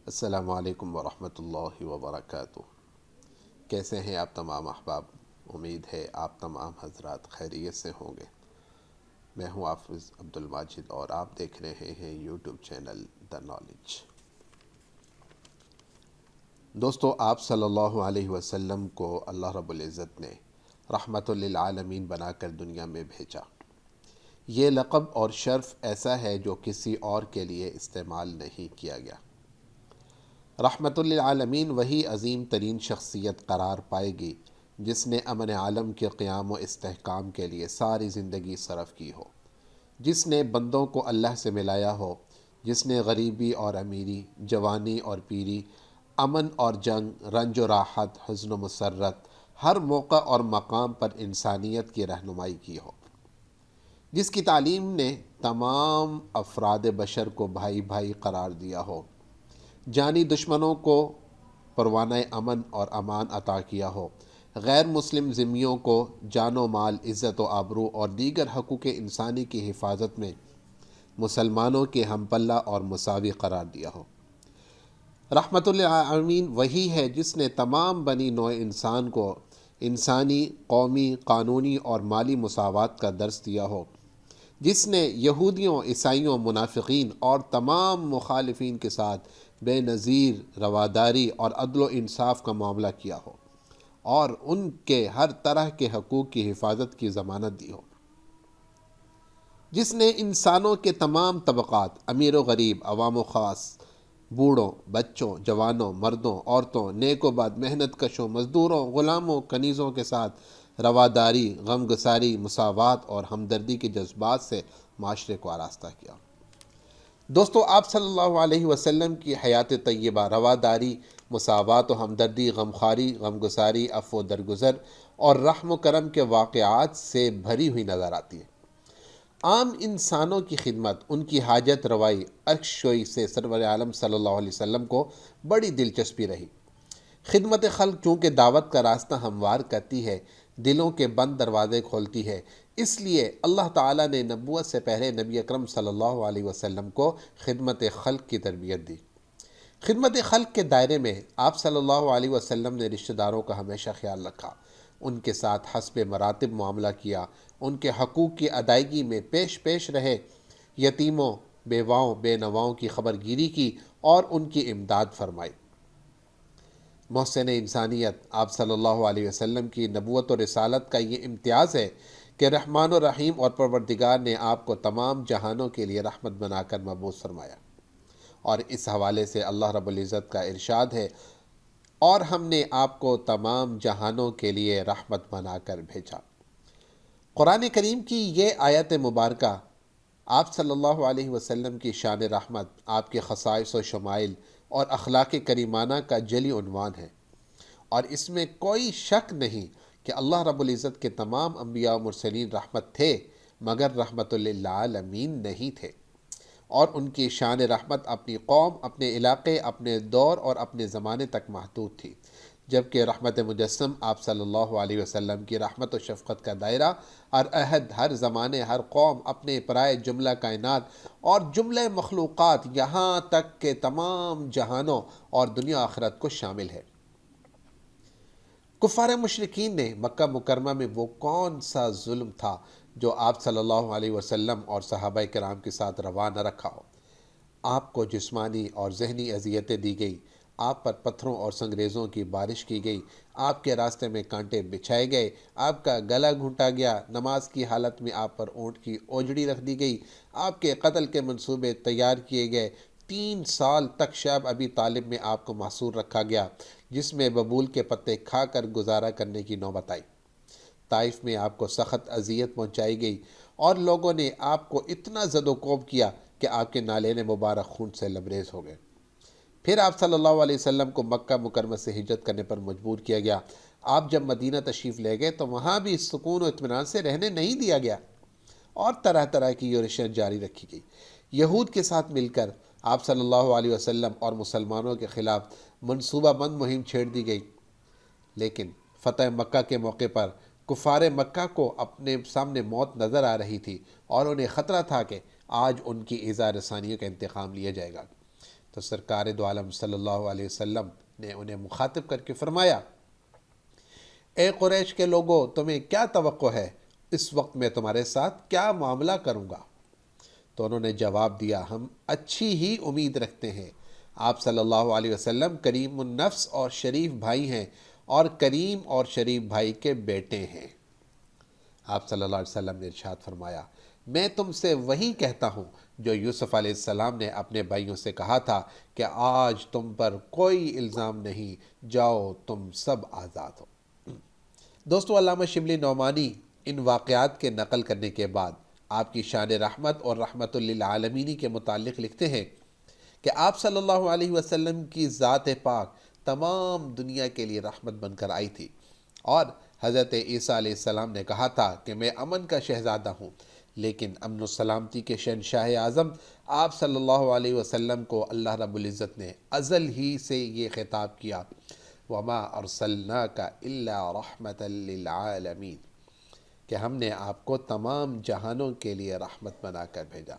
السلام علیکم ورحمۃ اللہ وبرکاتہ۔ کیسے ہیں آپ تمام احباب؟ امید ہے آپ تمام حضرات خیریت سے ہوں گے۔ میں ہوں حافظ عبد الماجد اور آپ دیکھ رہے ہیں یوٹیوب چینل دا نالج۔ دوستو، آپ صلی اللہ علیہ وسلم کو اللہ رب العزت نے رحمۃ للعالمین بنا کر دنیا میں بھیجا۔ یہ لقب اور شرف ایسا ہے جو کسی اور کے لیے استعمال نہیں کیا گیا۔ رحمۃ للعالمین وہی عظیم ترین شخصیت قرار پائے گی جس نے امن عالم کے قیام و استحکام کے لیے ساری زندگی صرف کی ہو، جس نے بندوں کو اللہ سے ملایا ہو، جس نے غریبی اور امیری، جوانی اور پیری، امن اور جنگ، رنج و راحت، حزن و مسرت، ہر موقع اور مقام پر انسانیت کی رہنمائی کی ہو، جس کی تعلیم نے تمام افراد بشر کو بھائی بھائی قرار دیا ہو، جانی دشمنوں کو پروانہ امن اور امان عطا کیا ہو، غیر مسلم ذمیوں کو جان و مال، عزت و آبرو اور دیگر حقوق انسانی کی حفاظت میں مسلمانوں کے ہم پلہ اور مساوی قرار دیا ہو۔ رحمت للعالمین وہی ہے جس نے تمام بنی نوع انسان کو انسانی، قومی، قانونی اور مالی مساوات کا درس دیا ہو، جس نے یہودیوں، عیسائیوں، منافقین اور تمام مخالفین کے ساتھ بے نظیر رواداری اور عدل و انصاف کا معاملہ کیا ہو اور ان کے ہر طرح کے حقوق کی حفاظت کی ضمانت دی ہو، جس نے انسانوں کے تمام طبقات، امیر و غریب، عوام و خاص، بوڑھوں، بچوں، جوانوں، مردوں، عورتوں، نیک و بد، محنت کشوں، مزدوروں، غلاموں، کنیزوں کے ساتھ رواداری، غمگساری، مساوات اور ہمدردی کے جذبات سے معاشرے کو آراستہ کیا۔ دوستو، آپ صلی اللہ علیہ وسلم کی حیات طیبہ رواداری، مساوات و ہمدردی، غمخواری، غمگساری، عفو و درگزر اور رحم و کرم کے واقعات سے بھری ہوئی نظر آتی ہے۔ عام انسانوں کی خدمت، ان کی حاجت روائی، عرش شوئی سے سرور عالم صلی اللہ علیہ وسلم کو بڑی دلچسپی رہی۔ خدمت خلق چونکہ دعوت کا راستہ ہموار کرتی ہے، دلوں کے بند دروازے کھولتی ہے، اس لیے اللہ تعالیٰ نے نبوت سے پہلے نبی اکرم صلی اللہ علیہ وسلم کو خدمت خلق کی تربیت دی۔ خدمت خلق کے دائرے میں آپ صلی اللہ علیہ وسلم نے رشتہ داروں کا ہمیشہ خیال رکھا، ان کے ساتھ حسب مراتب معاملہ کیا، ان کے حقوق کی ادائیگی میں پیش رہے، یتیموں، بیواؤں، بے نواؤں کی خبر گیری کی اور ان کی امداد فرمائی۔ محسن انسانیت آپ صلی اللہ علیہ وسلم کی نبوت و رسالت کا یہ امتیاز ہے کہ رحمان و رحیم اور پروردگار نے آپ کو تمام جہانوں کے لیے رحمت بنا کر مبعوث فرمایا، اور اس حوالے سے اللہ رب العزت کا ارشاد ہے، اور ہم نے آپ کو تمام جہانوں کے لیے رحمت بنا کر بھیجا۔ قرآن کریم کی یہ آیت مبارکہ آپ صلی اللہ علیہ وسلم کی شان رحمت، آپ کے خصائص و شمائل اور اخلاق کریمانہ کا جلی عنوان ہے، اور اس میں کوئی شک نہیں کہ اللہ رب العزت کے تمام انبیاء و مرسلین رحمت تھے، مگر رحمت للعالمین نہیں تھے، اور ان کی شان رحمت اپنی قوم، اپنے علاقے، اپنے دور اور اپنے زمانے تک محدود تھی، جبکہ رحمت مجسم آپ صلی اللہ علیہ وسلم کی رحمت و شفقت کا دائرہ ہر عہد، ہر زمانے، ہر قوم، اپنے پرائے جملہ کائنات اور جملہ مخلوقات، یہاں تک کہ تمام جہانوں اور دنیا آخرت کو شامل ہے۔ کفار مشرکین نے مکہ مکرمہ میں وہ کون سا ظلم تھا جو آپ صلی اللہ علیہ وسلم اور صحابہ کرام کے ساتھ روا نہ رکھا ہو؟ آپ کو جسمانی اور ذہنی اذیتیں دی گئی، آپ پر پتھروں اور سنگریزوں کی بارش کی گئی، آپ کے راستے میں کانٹے بچھائے گئے، آپ کا گلا گھونٹا گیا، نماز کی حالت میں آپ پر اونٹ کی اوجڑی رکھ دی گئی، آپ کے قتل کے منصوبے تیار کیے گئے، 3 سال تک شعب ابی طالب میں آپ کو محصور رکھا گیا، جس میں ببول کے پتے کھا کر گزارا کرنے کی نوبت آئی۔ طائف میں آپ کو سخت اذیت پہنچائی گئی اور لوگوں نے آپ کو اتنا زد و کوب کیا کہ آپ کے نالین مبارک خون سے لبریز ہو گئے۔ پھر آپ صلی اللہ علیہ وسلم کو مکہ مکرمہ سے ہجرت کرنے پر مجبور کیا گیا۔ آپ جب مدینہ تشریف لے گئے تو وہاں بھی سکون و اطمینان سے رہنے نہیں دیا گیا اور طرح طرح کی یورشیں جاری رکھی گئی۔ یہود کے ساتھ مل کر آپ صلی اللہ علیہ وسلم اور مسلمانوں کے خلاف منصوبہ بند مہم چھیڑ دی گئی، لیکن فتح مکہ کے موقع پر کفار مکہ کو اپنے سامنے موت نظر آ رہی تھی اور انہیں خطرہ تھا کہ آج ان کی ایذا رسانیوں کا انتقام لیا جائے گا۔ تو سرکار دو عالم صلی اللہ علیہ وسلم نے انہیں مخاطب کر کے فرمایا، اے قریش کے لوگوں، تمہیں کیا توقع ہے؟ اس وقت میں تمہارے ساتھ کیا معاملہ کروں گا؟ تو انہوں نے جواب دیا، ہم اچھی ہی امید رکھتے ہیں۔ آپ صلی اللہ علیہ وسلم کریم النفس اور شریف بھائی ہیں اور کریم اور شریف بھائی کے بیٹے ہیں۔ آپ صلی اللہ علیہ وسلم نے ارشاد فرمایا، میں تم سے وہی کہتا ہوں جو یوسف علیہ السلام نے اپنے بھائیوں سے کہا تھا کہ آج تم پر کوئی الزام نہیں، جاؤ تم سب آزاد ہو۔ دوستو، علامہ شبلی نعمانی ان واقعات کے نقل کرنے کے بعد آپ کی شان رحمت اور رحمت للعالمین کے متعلق لکھتے ہیں کہ آپ صلی اللہ علیہ وسلم کی ذات پاک تمام دنیا کے لیے رحمت بن کر آئی تھی، اور حضرت عیسیٰ علیہ السلام نے کہا تھا کہ میں امن کا شہزادہ ہوں، لیکن امن و سلامتی کے شہنشاہ اعظم آپ صلی اللہ علیہ وسلم کو اللہ رب العزت نے ازل ہی سے یہ خطاب کیا، وَمَا أَرْسَلْنَاكَ إِلَّا رَحْمَةً لِلْعَالَمِينَ، کہ ہم نے آپ کو تمام جہانوں کے لیے رحمت بنا کر بھیجا۔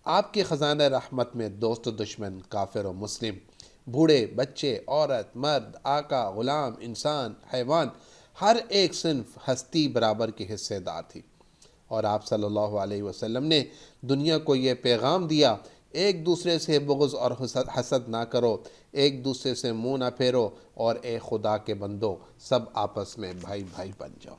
آپ کے خزانہ رحمت میں دوست و دشمن، کافر و مسلم، بوڑھے بچے، عورت مرد، آقا غلام، انسان حیوان، ہر ایک صنف ہستی برابر کے حصے دار تھی، اور آپ صلی اللہ علیہ وسلم نے دنیا کو یہ پیغام دیا، ایک دوسرے سے بغض اور حسد نہ کرو، ایک دوسرے سے منہ نہ پھیرو، اور اے خدا کے بندو، سب آپس میں بھائی بھائی بن جاؤ۔